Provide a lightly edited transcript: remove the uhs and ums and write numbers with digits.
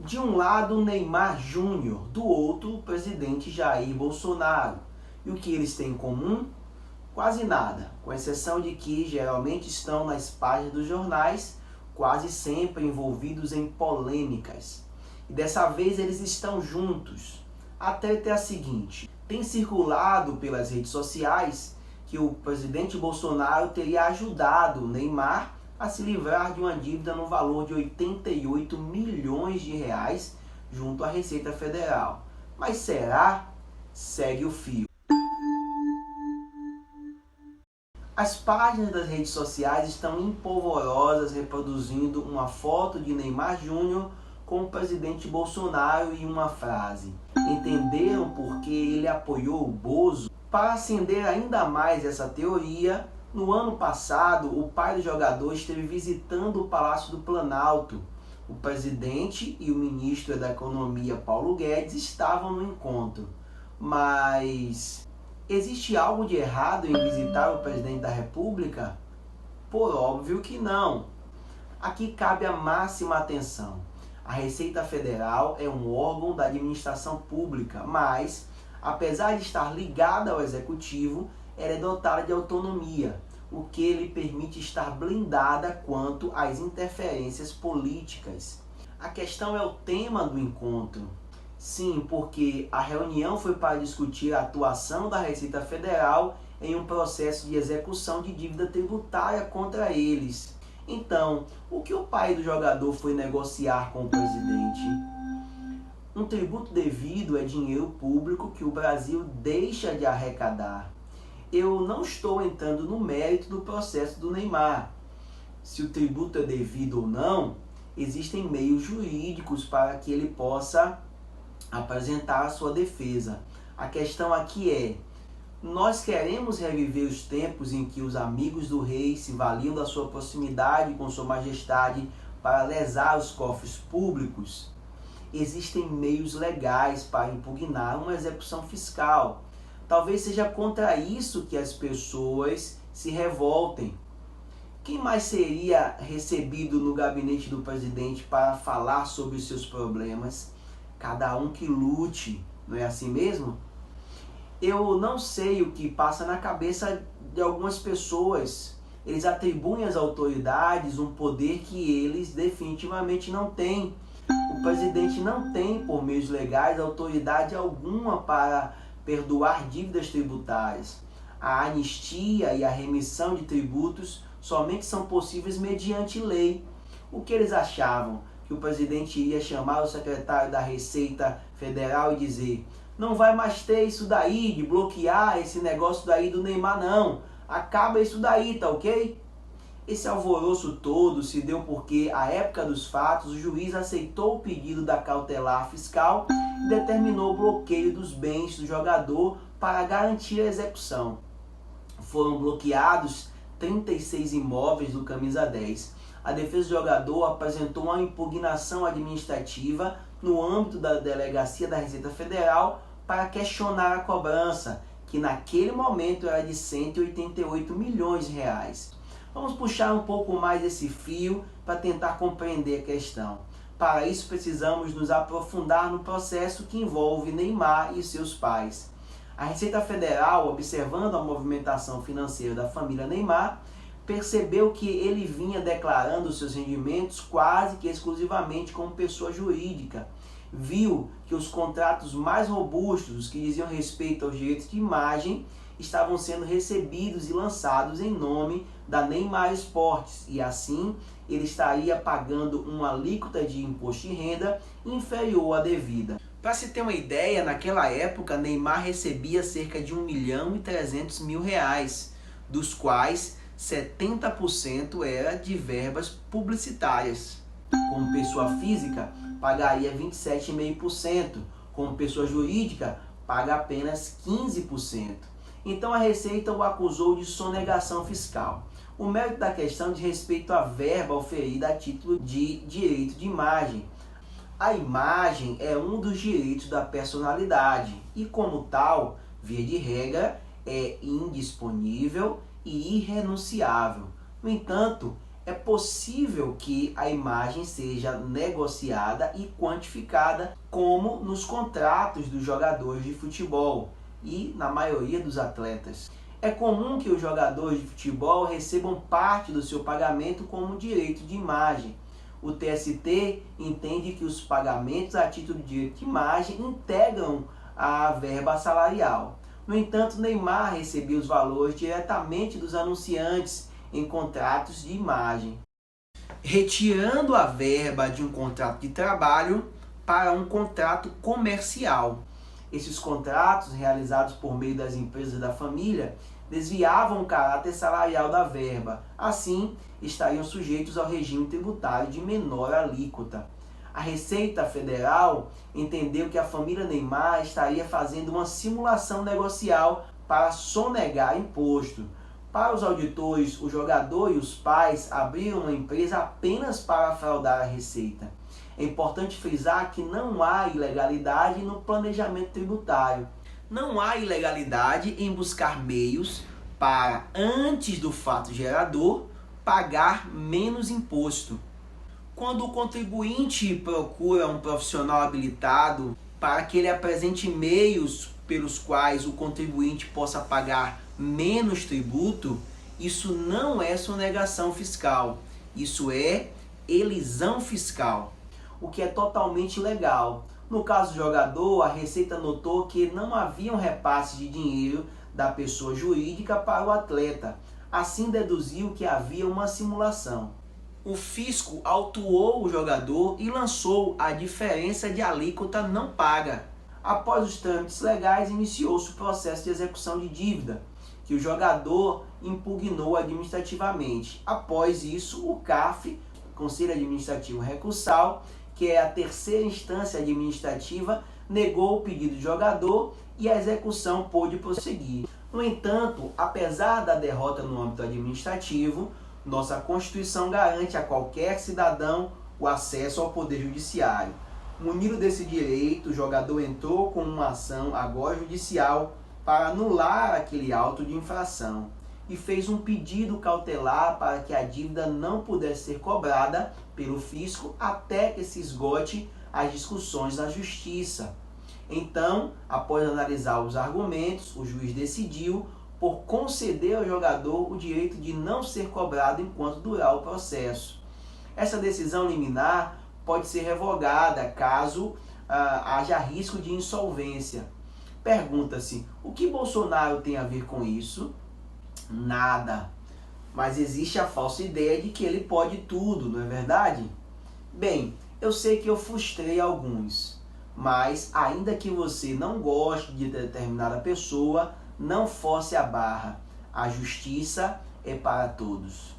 De um lado, Neymar Júnior, do outro, o presidente Jair Bolsonaro. E o que eles têm em comum? Quase nada, com exceção de que geralmente estão nas páginas dos jornais, quase sempre envolvidos em polêmicas. E dessa vez eles estão juntos. A treta é a seguinte: tem circulado pelas redes sociais que o presidente Bolsonaro teria ajudado o Neymar a se livrar de uma dívida no valor de 88 milhões de reais junto à Receita Federal. Mas será? Segue o fio. As páginas das redes sociais estão empolvorosas reproduzindo uma foto de Neymar Júnior com o presidente Bolsonaro e uma frase: entenderam por que ele apoiou o Bozo? Para acender ainda mais essa teoria, no ano passado o pai do jogador esteve visitando o Palácio do Planalto. O presidente e o ministro da Economia, Paulo Guedes, estavam no encontro. Mas existe algo de errado em visitar o presidente da República? Por óbvio que não. Aqui cabe a máxima atenção. A Receita Federal é um órgão da administração pública, mas, apesar de estar ligada ao Executivo, ela é dotada de autonomia, o que lhe permite estar blindada quanto às interferências políticas. A questão é o tema do encontro. Sim, porque a reunião foi para discutir a atuação da Receita Federal em um processo de execução de dívida tributária contra eles. Então, o que o pai do jogador foi negociar com o presidente? Um tributo devido é dinheiro público que o Brasil deixa de arrecadar. Eu não estou entrando no mérito do processo do Neymar. Se o tributo é devido ou não, existem meios jurídicos para que ele possa apresentar a sua defesa. A questão aqui é: nós queremos reviver os tempos em que os amigos do rei se valiam da sua proximidade com sua majestade para lesar os cofres públicos? Existem meios legais para impugnar uma execução fiscal. Talvez seja contra isso que as pessoas se revoltem. Quem mais seria recebido no gabinete do presidente para falar sobre os seus problemas? Cada um que lute, não é assim mesmo? Eu não sei o que passa na cabeça de algumas pessoas. Eles atribuem às autoridades um poder que eles definitivamente não têm. O presidente não tem, por meios legais, autoridade alguma para perdoar dívidas tributárias. A anistia e a remissão de tributos somente são possíveis mediante lei. O que eles achavam? Que o presidente iria chamar o secretário da Receita Federal e dizer: não vai mais ter isso daí, de bloquear esse negócio daí do Neymar não. Acaba isso daí, tá ok? Esse alvoroço todo se deu porque, à época dos fatos, o juiz aceitou o pedido da cautelar fiscal e determinou o bloqueio dos bens do jogador para garantir a execução. Foram bloqueados 36 imóveis do Camisa 10. A defesa do jogador apresentou uma impugnação administrativa no âmbito da Delegacia da Receita Federal para questionar a cobrança, que naquele momento era de 188 milhões de reais. Vamos puxar um pouco mais esse fio para tentar compreender a questão. Para isso precisamos nos aprofundar no processo que envolve Neymar e seus pais. A Receita Federal, observando a movimentação financeira da família Neymar, percebeu que ele vinha declarando seus rendimentos quase que exclusivamente como pessoa jurídica. Viu que os contratos mais robustos, os que diziam respeito aos direitos de imagem, estavam sendo recebidos e lançados em nome da Neymar Esportes, e assim ele estaria pagando uma alíquota de imposto de renda inferior à devida. Para se ter uma ideia, naquela época Neymar recebia cerca de 1.300.000 reais, dos quais 70% era de verbas publicitárias. Como pessoa física, pagaria 27,5%, como pessoa jurídica, paga apenas 15%. Então a Receita o acusou de sonegação fiscal. O mérito da questão diz respeito à verba oferida a título de direito de imagem. A imagem é um dos direitos da personalidade e, como tal, via de regra, é indisponível e irrenunciável. No entanto, é possível que a imagem seja negociada e quantificada, como nos contratos dos jogadores de futebol e na maioria dos atletas. É comum que os jogadores de futebol recebam parte do seu pagamento como direito de imagem. O TST entende que os pagamentos a título de direito de imagem integram a verba salarial. No entanto, Neymar recebia os valores diretamente dos anunciantes em contratos de imagem, retirando a verba de um contrato de trabalho para um contrato comercial. Esses contratos, realizados por meio das empresas da família, desviavam o caráter salarial da verba. Assim, estariam sujeitos ao regime tributário de menor alíquota. A Receita Federal entendeu que a família Neymar estaria fazendo uma simulação negocial para sonegar imposto. Para os auditores, o jogador e os pais abriram uma empresa apenas para fraudar a Receita. É importante frisar que não há ilegalidade no planejamento tributário. Não há ilegalidade em buscar meios para, antes do fato gerador, pagar menos imposto. Quando o contribuinte procura um profissional habilitado para que ele apresente meios pelos quais o contribuinte possa pagar menos tributo, isso não é sonegação fiscal, isso é elisão fiscal, o que é totalmente legal. No caso do jogador, a Receita notou que não havia um repasse de dinheiro da pessoa jurídica para o atleta. Assim, deduziu que havia uma simulação. O fisco autuou o jogador e lançou a diferença de alíquota não paga. Após os trâmites legais, iniciou-se o processo de execução de dívida, que o jogador impugnou administrativamente. Após isso, o CAF, Conselho Administrativo Recursal, que é a terceira instância administrativa, negou o pedido do jogador e a execução pôde prosseguir. No entanto, apesar da derrota no âmbito administrativo, nossa Constituição garante a qualquer cidadão o acesso ao Poder Judiciário. Munido desse direito, o jogador entrou com uma ação agora judicial para anular aquele auto de infração e fez um pedido cautelar para que a dívida não pudesse ser cobrada pelo fisco até que se esgote as discussões na justiça. Então, após analisar os argumentos, o juiz decidiu por conceder ao jogador o direito de não ser cobrado enquanto durar o processo. Essa decisão liminar pode ser revogada caso haja risco de insolvência. Pergunta-se, o que Bolsonaro tem a ver com isso? Nada. Mas existe a falsa ideia de que ele pode tudo, não é verdade? Bem, eu sei que eu frustrei alguns, mas ainda que você não goste de determinada pessoa, não force a barra. A justiça é para todos.